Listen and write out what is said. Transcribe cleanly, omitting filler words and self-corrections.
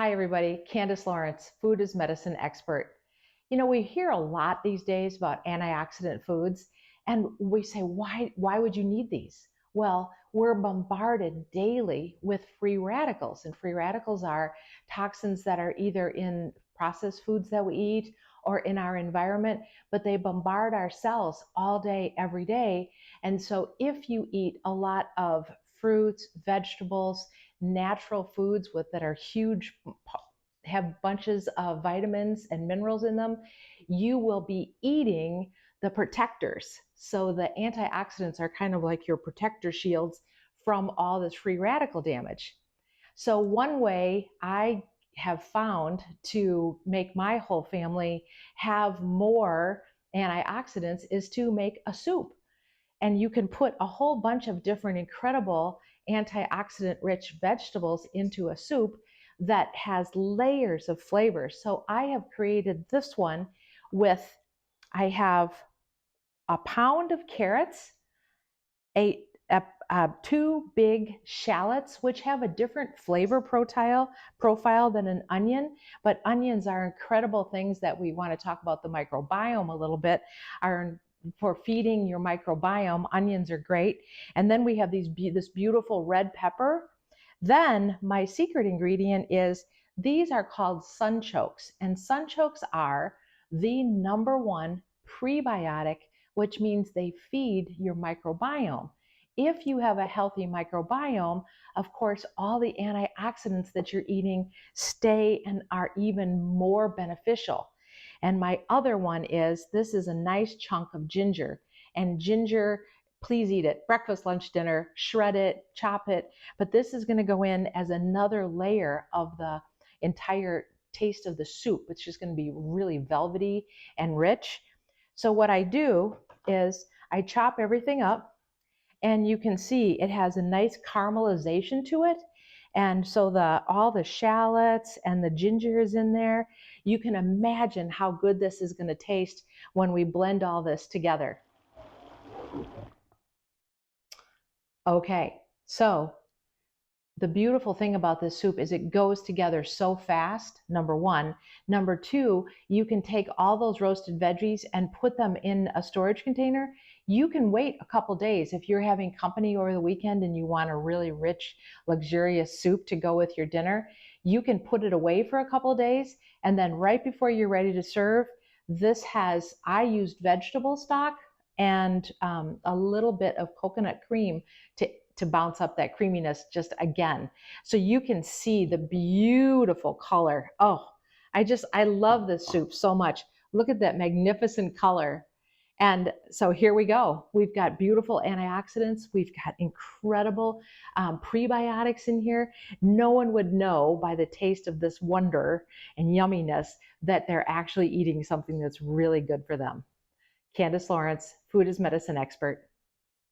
Hi, everybody. Candace Lawrence, food is medicine expert. You know, we hear a lot these days about antioxidant foods, and we say, why would you need these? Well, we're bombarded daily with free radicals, and free radicals are toxins that are either in processed foods that we eat or in our environment, but they bombard our cells all day, every day. And so, if you eat a lot of fruits, vegetables, natural foods that are huge, have bunches of vitamins and minerals in them, you will be eating the protectors. So the antioxidants are kind of like your protector shields from all this free radical damage. So one way I have found to make my whole family have more antioxidants is to make a soup. And you can put a whole bunch of different incredible antioxidant rich vegetables into a soup that has layers of flavors. So I have created this one with, I have a pound of carrots, a, two big shallots, which have a different flavor profile than an onion, but onions are incredible things that we want to talk about the microbiome a little bit, are for feeding your microbiome. Onions are great. And then we have this beautiful red pepper. Then my secret ingredient is, these are called sunchokes, and sunchokes are the number one prebiotic, which means they feed your microbiome. If you have a healthy microbiome, of course, all the antioxidants that you're eating stay and are even more beneficial. And my other one is, this is a nice chunk of ginger. And ginger, please eat it. Breakfast, lunch, dinner, shred it, chop it. But this is going to go in as another layer of the entire taste of the soup, which is going to be really velvety and rich. So what I do is I chop everything up, and you can see it has a nice caramelization to it. And so all the shallots and the ginger is in there. You can imagine how good this is going to taste when we blend all this together. Okay, so the beautiful thing about this soup is it goes together so fast, number one. Number two, you can take all those roasted veggies and put them in a storage container. You can wait a couple days if you're having company over the weekend and you want a really rich, luxurious soup to go with your dinner. You can put it away for a couple days, and then right before you're ready to serve, I used vegetable stock and a little bit of coconut cream to bounce up that creaminess just again. So you can see the beautiful color. Oh, I love this soup so much. Look at that magnificent color. And so here we go. We've got beautiful antioxidants. We've got incredible prebiotics in here. No one would know by the taste of this wonder and yumminess that they're actually eating something that's really good for them. Candace Lawrence, food is medicine expert.